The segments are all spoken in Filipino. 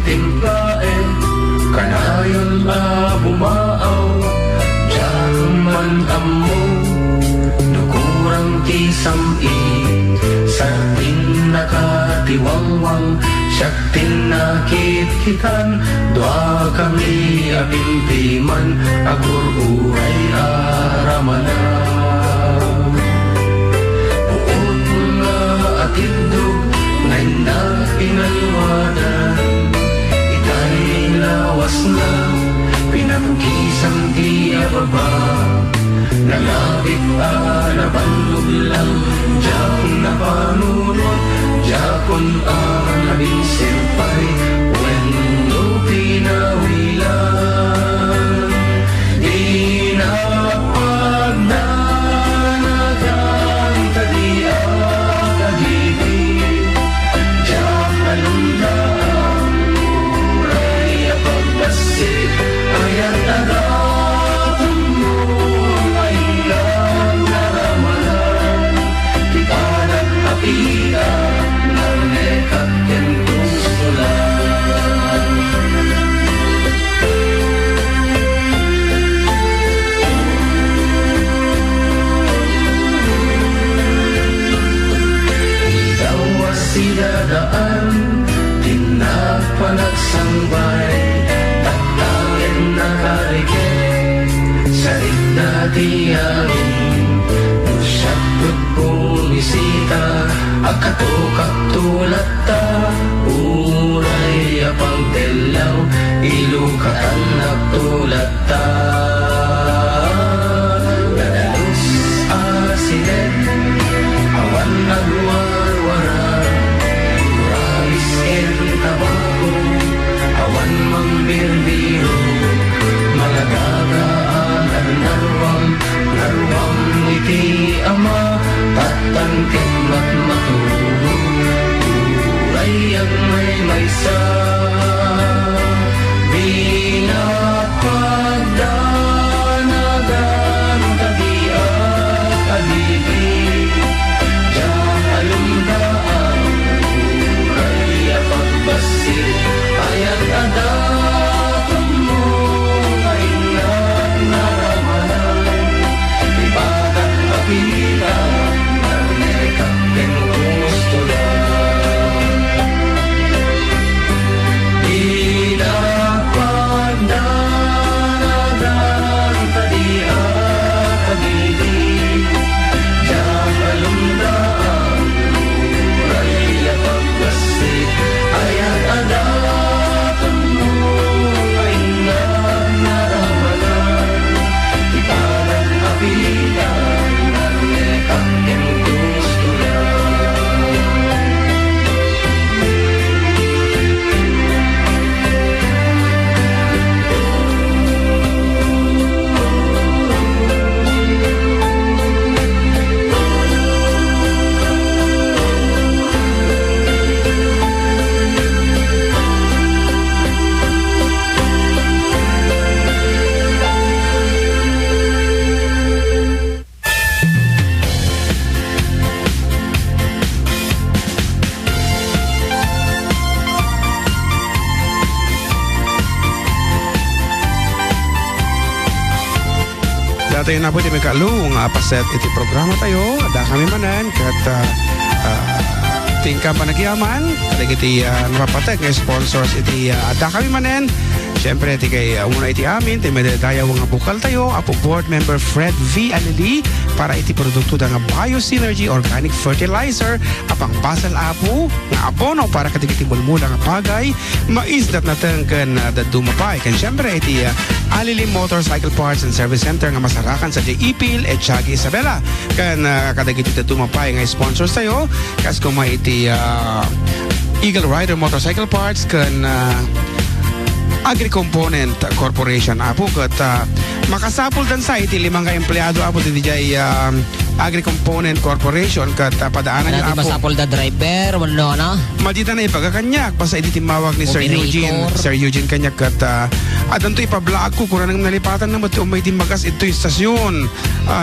timplae kanayon bumaaw jaman amo nukurang tisami sa nakatiwangwang siyak tinakitkitan doa kami abimpiman agur uray aramana buot nga atindog ngay na pinalwadan itay lawas na pinagkisang di ababa nalabit nabanlog lang diyak napanunod diyakon nabing sirpay when no pinawilan di napagdanagan tadi agagibig diyak alundaan uray apagbasit ayat agatang mo ay lang naramalan di padat apita sidadaan tinapanagsambay tatangin na karikit sa dati angin usyapot pumisita akatukak tulad ta uray apang telaw ilukaan nagtulad ta nadalus asinet awan nagwarwara tabago awan mangbirbiro malagagaan narwang iti ama tatangkit matmaturo uray ang maysa binapagdanagan tagiat agibig diyan alumdaan basit ayat adatang mo ay naramalan ibadat kapita narnekang pinustulan dinapagdanagan tadiat agibig diyan alumdaan uray apagbasit ayat adatang mo ay naramalan ibadat apitan narnekang pinustulan tayo na po di may kalung paset iti programa tayo ada kami manan kat tingka panagyaman kada iti napapatag nga sponsors iti ada kami manan syempre iti kay una iti amin iti medalya nga bukal tayo apo board member Fred V. Alili para iti produkto da nga Biosynergy Organic Fertilizer apang basal apo nga abono para katigiti bulmula nga pagay maisdat natin kan dadumapay kan syempre iti Alili Motorcycle Parts and Service Center nga masarakan sa Ipil et Tiaga Isabela kan kadagiti dadumapay nga sponsors tayo kas kumay iti Eagle Rider Motorcycle Parts kan Agri-Component Corporation apo kat makasapol dan sa iti limang ka empleyado apo iti jay Agri-Component Corporation kat padaanan niya apo masapol da driver wala na madita na ipagakanyak basta iti timawag ni Sir Eugene kanyak kat adan to ipablaag ko kung nang nalipatan na mati umay magas ito yung stasyon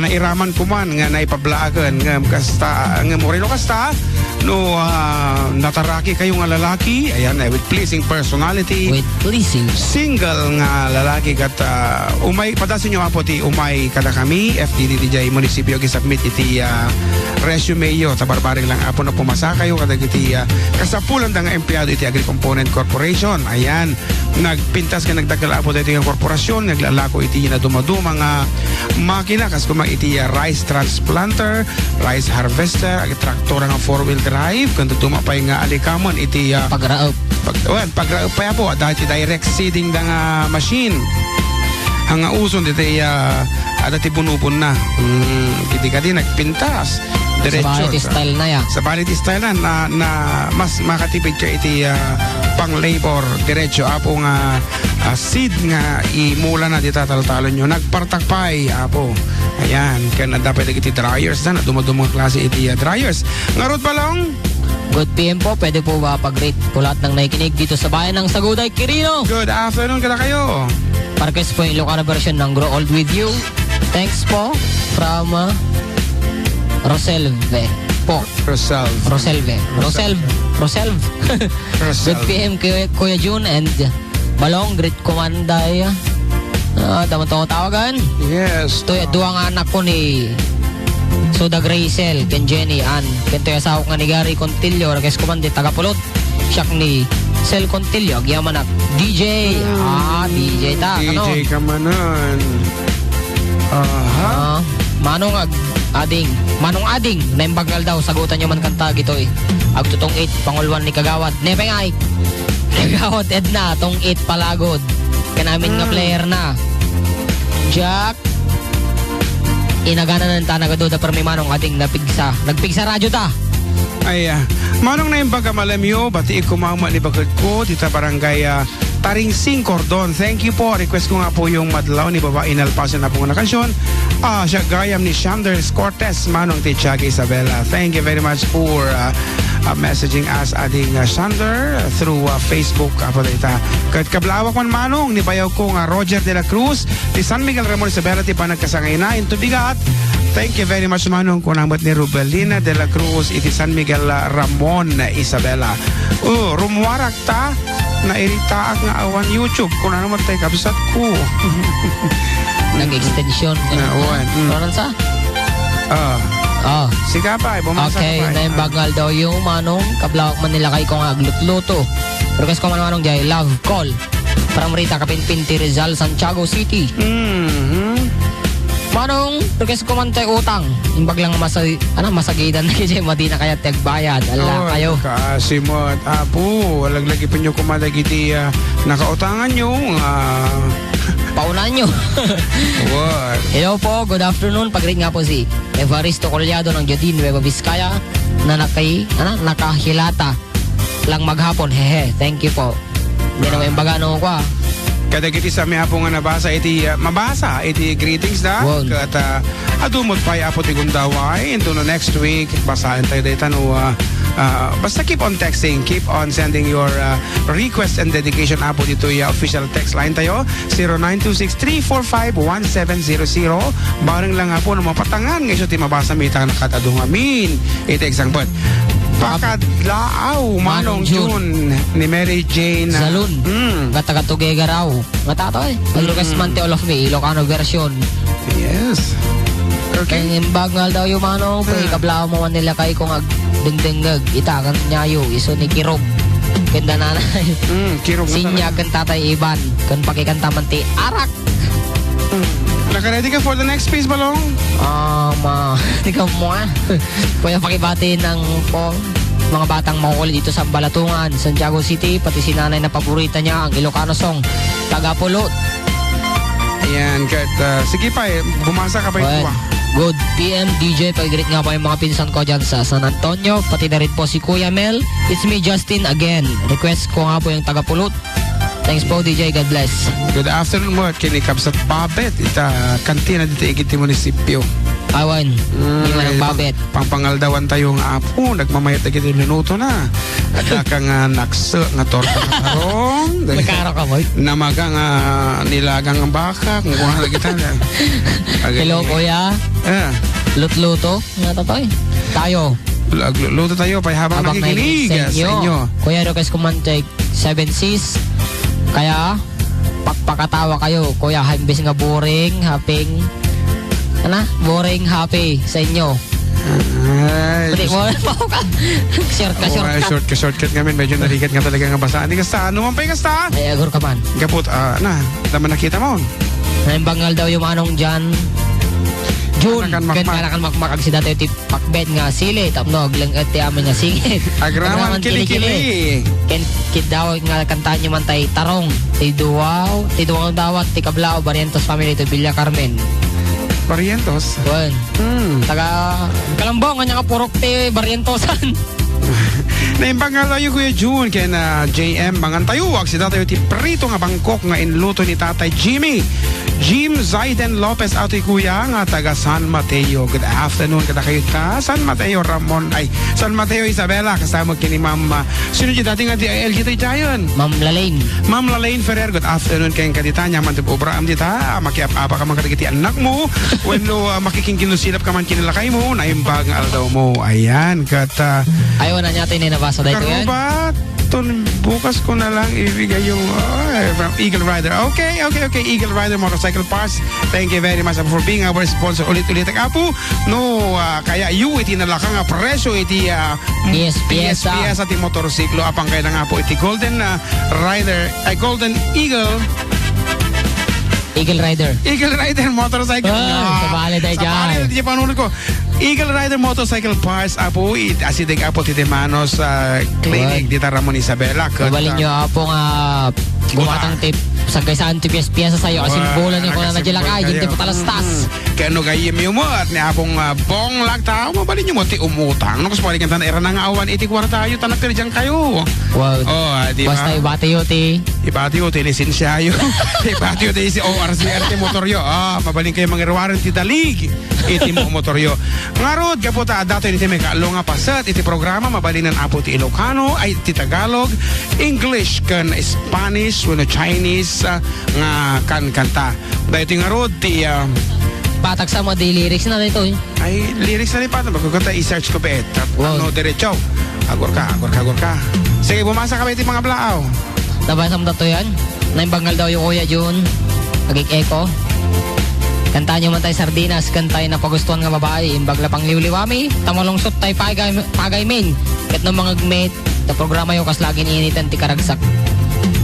nairaman ko man nga naipablaagan nga kasta nga moreno kasta nataraki kayo nga lalaki, ayan, with pleasing personality. With pleasing. Single nga lalaki kat umay padasin nyo po ti umay kada kami FDD DJ munisipyo gisubmit iti resume yo tabarbaring lang apo na pumasa kayo kada iti kasapulan da nga empleyado iti Agri Component Corporation. Ayan, nagpintas ka nagdagal apo iti nga korporasyon, naglalako iti na dumaduma nga makina kas kuma iti rice transplanter, rice harvester, ag traktor nga 4-wheel drive, kung duma pa nga alikamon iti Pagraop. pagraop pa po dahil direct seeding da nga machine ang uson dito dati punupon na kiti ka din nagpintas diretso Sa variety style na ya. sa variety style na mas makatipid ka iti pang labor diretso apo nga seed nga imula na dita taltalon nyo nagpartakpay apo. Ayan, kaya na dapat iti dryers na dumadumang klase iti dryers ngarot pa lang. Good PM po, pwede po ba pag-rate po lahat ng nakikinig dito sa bayan ng Saguday, Quirino? Good afternoon kada kayo. Parkes po yung Ilocano version ng Grow Old With You. Thanks po from Roselve po. Roselve. Good PM Kuya June and Balong, great kumanday. Daman to tawagan. Yes. Ito yung duwang anak ko ni Suda Graysel, ken Jenny Ann, ken to yasaw nga ni Gary Contillo, rakes kumandi tagapulot. Siyak ni Sel Contillo, agyaman at DJ. DJ ta, ano? DJ ka manon. Aha. Manong ading, naimbagal daw, sagutan nyo man kanta gito eh. Agtutong 8, pangulwan ni Kagawad. Nepengay, Kagawad Edna, tong 8 palagod. Kanamin nga player na. Jack, inagana ng tanagado da permi manong ading nagpigsa radyo ta. Ay, manong na yung bagamalamyo, bati kumama ni bagad ko, dita barangay Taringsing Cordon. Thank you po. Request ko nga po yung Madlaw ni Baba Inalpasan na po nga kasyon. Siya gayam ni Shanders Cortez, manong ti Tiaga Isabela. Thank you very much for messaging us ading Shander through Facebook. Apo dita. Kat kablawak man manong ni bayaw ko nga Roger de la Cruz, ti San Miguel Ramon Isabela, ti panagkasangay na into bigat. Thank you very much manong kunamot ni Rubelina de la Cruz iti San Miguel Ramon Isabela. Rumuwarak ta na iritaak nga awan YouTube kung ano man tayo kabisat ko. Nag-extension. Ano sa? Sige pa, bumasa okay, ka pa. naimbagal daw yung manong kablawak man nila kay kong aglutluto. Request ko man manong jay love call. Parang Rita Kapinpinti Rizal, Santiago City. Manong, request ko man tayo utang. Imbag lang masagidan na kaya madi na kaya tagbayad. Ala kayo. Kasimot. Apo, walang-lagi pa nyo kumadag iti nakautangan nyo. Paunan nyo. What? Hello po, good afternoon. Pag-rate nga po si Evaristo Collado ng Jodin, Nueva Vizcaya na nakahilata lang maghapon. Hehe, thank you po. Hindi na may bagano ko Kada kiti sa may apo nga nabasa iti mabasa iti greetings da kat adumot pa apo ti gundaway into no next week basahin tayo dito no basta keep on texting, keep on sending your request and dedication apo dito official text line tayo 0926-345-1700 bareng lang apo no mapatangan nga iso ti mabasa mitang nakatadong amin iti example Pakadlaaw, Manong June ni Mary Jane Salun. Gata-gatugega raw. Matatoy. Pag-request man ti all of me, Ilocano version. Yes. Okay. Kaya imbagal daw yung Manong, kablao mo man nila kay kung agdengdengag, itakan nyayo, iso ni Kirog. Kanda nanay. Kirog. Sinya kan tatay Iban, kan pakikanta man ti Arak. Naka-ready ka for the next piece, Balong? Ikaw mo Pwede pakibati ng mga batang makukulit dito sa Balatungan, Santiago City, pati si nanay na paborita niya, ang Ilocano song, Tagapulot. Ayan, sige pa bumasa ka pa ito Good PM DJ, pag-greet nga po yung mga pinsan ko dyan sa San Antonio, pati na rin po si Kuya Mel. It's me Justin again. Request ko nga po yung Tagapulot. Thanks po DJ, God bless. Good afternoon mo at kinikap sa Babet, ita kantina dito ikiti munisipyo. Awan, yung manang Babet. Pangpangaldawan tayo nga apo, nagmamayat na kita minuto na. At ka nga nakso, nga torta na karong. Nagkaro ka mo? Namaga nga nilagang ang baka, kung kuha na kita. Hello kuya. Lutluto. Nga tatoy. Tayo. Luto tayo pa habang nakikinig sa inyo. Kuya request ko man take 7 Cs. Kaya pakatawa kayo. Kuya, imbes nga boring, happy. Boring, happy sa inyo. Ay, Pwede mo ka. shortcut ngamin. Medyo nalikat nga talaga nga basaan. Hindi kasta, ano man pa yung kasta? Ay, agor ka man. Kaput, naman nakita mo. Naimbangal daw yung anong dyan. June, Anakan kan makmakag si dati ti pakbet nga sili, tapnog lang at ti amin nga singit. Agraman kili-kili. Kid daw nga kantaan nyo man tay tarong. Ti duwaw dawat, ti kablao, Barrientos family, ti Villa Carmen. Barrientos? Kuan. Taga Kalambong, nga purok ti Barrientosan. Naimbang nga tayo Kuya June kaya na JM mangantayuwag si tatay ti prito nga Bangkok nga inluto ni tatay Jim Zaiden Lopez ato kuya nga taga San Mateo. Good afternoon kada kayo ta San Mateo San Mateo Isabela kasama kini Ma'am sino di dati nga di LG tayo dayon Ma'am Lalaine Ferrer. Good afternoon kayong kaditanya man tipo Abraham dita makiap-apa ka man kadagiti anak mo when makikingkinusilap ka man kinilakay mo naimbang nga daw mo ayan kata ayaw na niya tayo nabasa dahito yan. Karubat, bukas ko na lang ibigay yung from Eagle Rider. Okay. Eagle Rider Motorcycle Parts. Thank you very much for being our sponsor. Ulit-ulit ang apo. No, kaya iti nalakang presyo iti PS at motorsiklo. Apang kaya na nga po iti Golden Rider, Golden Eagle Rider Motorcycle. Sabali tayo dyan. Sabali tayo panunod ko. Eagle Rider Motorcycle Parts apo asidig apo ti Manos Clinic di Ramon Isabela. Kabalin nyo apo nga bumatang tip sa kaysaan ti PS sa sayo kasi bulan yung kuna na dilakay yung tip talastas. Kaya no gayim yung mo at ni apong bong lagtao mabalin nyo mo ti umutang. No kasi palikan era na nga awan iti kwartayo tanak tiri dyan kayo. Wow. Di ba? Basta ibatiyo ti lisensyayo. Ibatiyo ti si ORCR ti motoryo. Mabalin kayo mangiruwaran ti dalig iti mo motoryo. Ngarod kaputa dato iti may kaalo nga pasat iti programa mabalinan apo ti Ilocano ay ti Tagalog, English kan Spanish wenno Chinese nga kanta. Dahito ngarod ti patag sa mga lyrics na dito ay lyrics na ni patag magkakanta i-search ko pa no diretso. Agor ka. Sige bumasa ka ba iti mga blaaw. Nabasa mo dato yan. Naimbangal daw yung Kuya June. Agik-eko. Kantahan nyo man tayo sardinas, kantahin na pagustuhan nga babae, imbag na pang liwliwami, tamalungsot tayo pagay main. Kat ng mga gmate, ta programa yung kas lagi niinitan ti karagsak.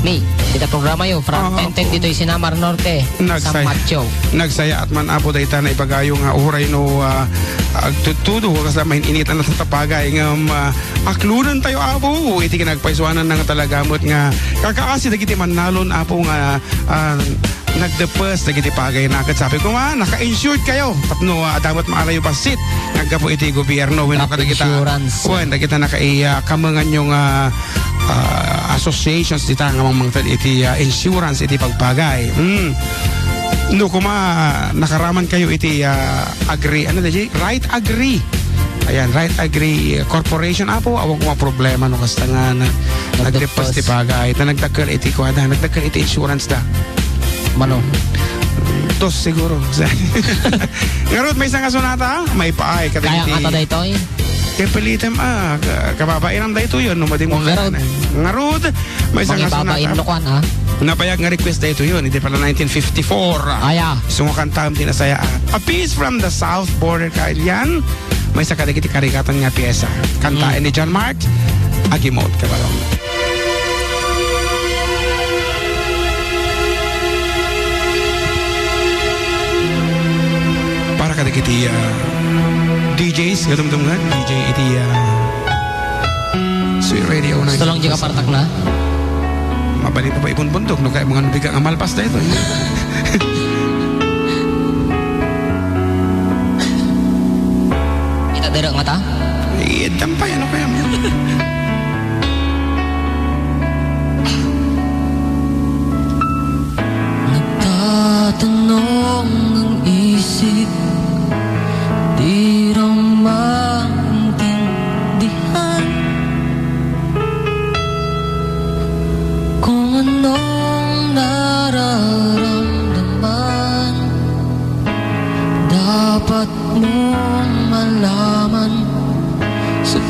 Dita programa yung from 10-10 dito yung Sinamar Norte, sa Macho. Nagsaya at man apo dahi na ipagayo nga uray no agtutudo kasi mahinitan na sa tapagay nga aklunan tayo apo. Iti kinagpaisuanan nga talagamot nga kakaasi dagiti manalon apo nga nagdepas dagiti pagay na kat sabi ko naka-insured kayo tapno dapat maalayo pasit naggapo iti gobyerno when nakadagita kamangan yung associations dita nga mga iti insurance iti pagpagay no kuma nakaraman kayo iti agree right agree ayan right agree corporation apo awang kuma problema no kasta nga nagdepas ti pagay nagdakkel iti insurance da Mano? Dos siguro. Ngarod, may isang kasunata? May paay. Kaya kata da ito eh. Kaya palitem kababainan da ito yun. Numading mo Ngarod, may isang kasunata. Babain lokuan Napayag nga request da ito yun. Hindi pala 1954. Aya. Sumukantam tinasaya. A Piece from the South Border Kailian. May isa kadagiti karikatan nga piyesa. Kantaan ni John Mark. Agimot kabalong. Kadagiti DJs gadum-duman DJ iti Sweet Radio na gusto lang di ka partak na mabalik pa ibon-bundok no kaya mga nabiga nga malpas na ito itadera nga ta? Dampay ano kaya mo nagtatanong ang isip di raw maintindihan kung anong nararamdaman dapat mong malaman sa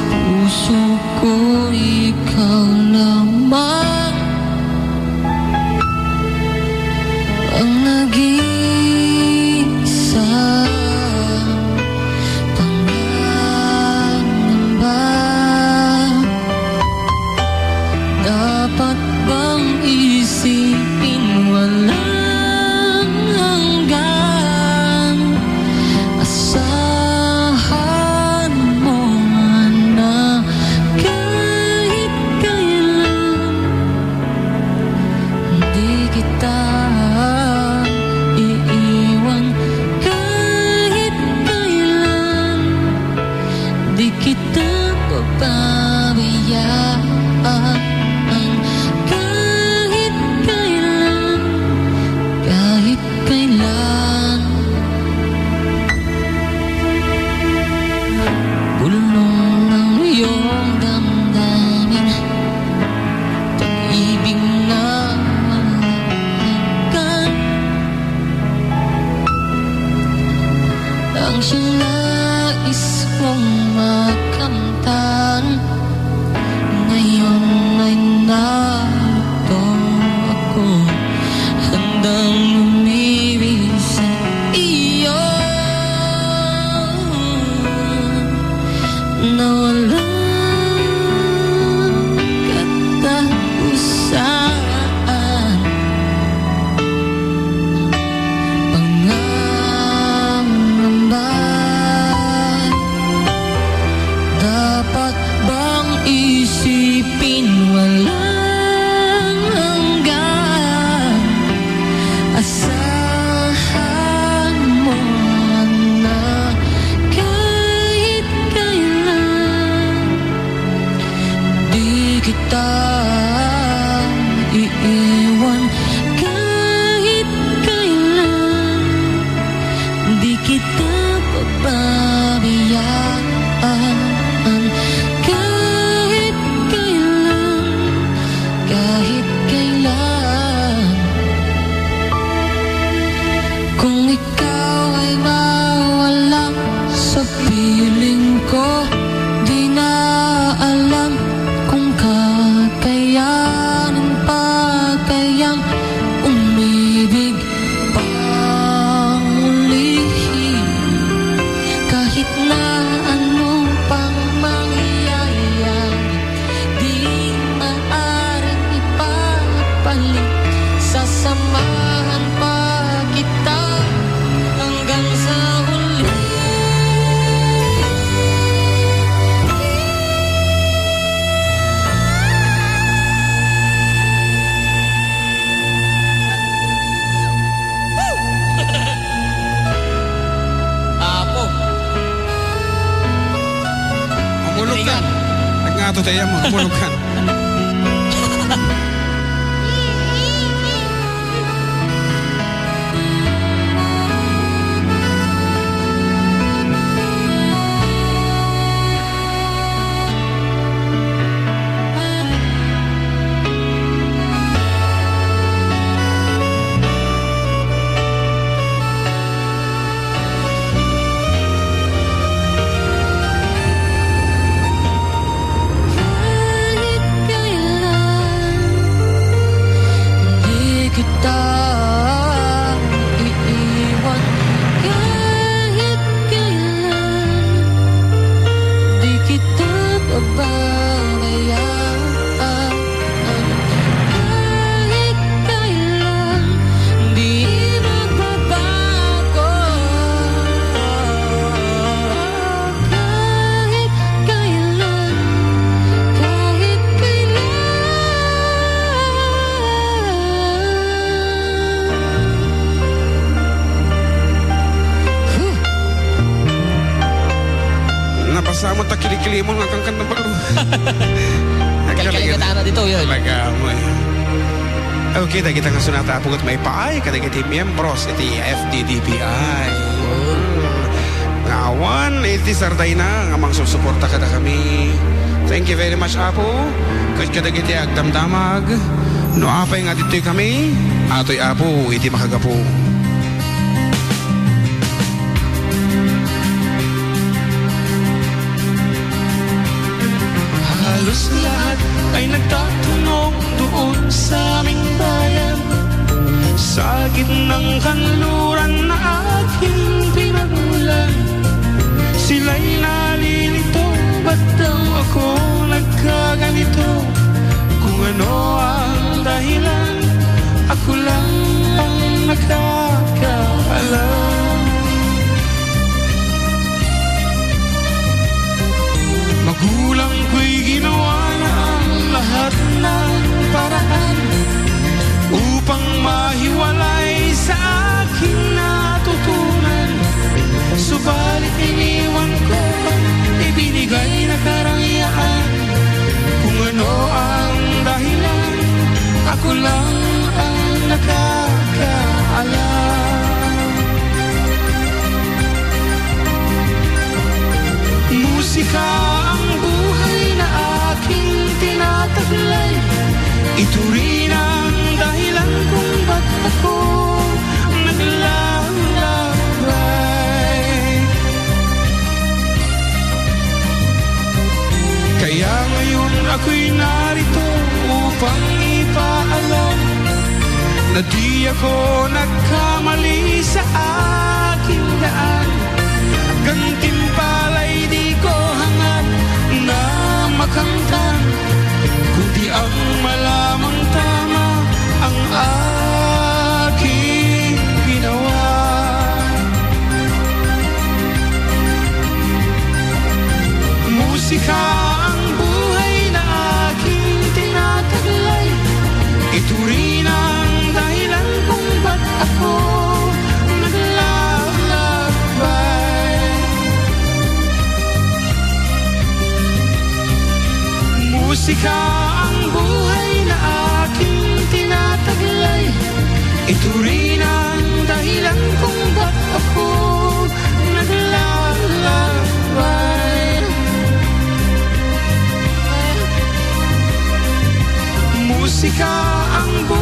kita iiwan kahit kailan, di kita pababayaan kahit kailan, kahit kailan. Kung ikaw ay mawala sa piling ko, di na alam kung kakayanin pa kayang umibig pang ulihin. Kahit na ano pang mangyayari, di maaaring ipapalit. Sasamahan pa kita hanggang sa huli. Apo. Umulog ka. Nagnato tayo mo, umulog ka. Kahit kailan, di kita iiwan. Kahit kailan, di kita pababayaan. Kahit kailan, di magbabago. Kahit kailan, kahit kailan. Napasama ta kilikili mo nga kang kanta balo. Kalkaling kita na dito yun. Talaga mo eh. Okay, kita nga sunata apungot may paay kada iti miyembros iti FDDPI. Ngawan, iti sarday na nga mang susuporta kada kami. Thank you very much, Apo. Kada iti agdamdamag. No apay nga dito'y kami. Ato'y Apo, iti makagapo. Halos lahat ay nagtatanong doon sa aming bayan, sa gitnang kanluran na aking pinagmulan. Sila'y nalilito, ba't daw ako nagkaganito? Kung ano ang dahilan, ako lang ang nakakaalam. Magulang ko'y ginawa na ang lahat ng paraan upang mahiwalay sa aking natutunan. Subalit iniwan ko ang ibinigay na karangyaan. Kung ano ang dahilan, ako lang ang nakakaalam. Musika ang buhay na aking tinataglay. Ito rin ang dahilan kung ba't ako naglalakbay. Kaya ngayon ako'y narito upang ipaalam na di ako nagkamali sa aking daan. Gantimpala'y di ko hangad na makamtan, kundi ang malamang tama ang aking ginawa. Musika ang buhay na aking tinataglay. Ito rin ang dahilan kung ba't ako naglalakbay. Musika ang Ito rin ang dahilan kung ba't ako naglalakbay. Musika ang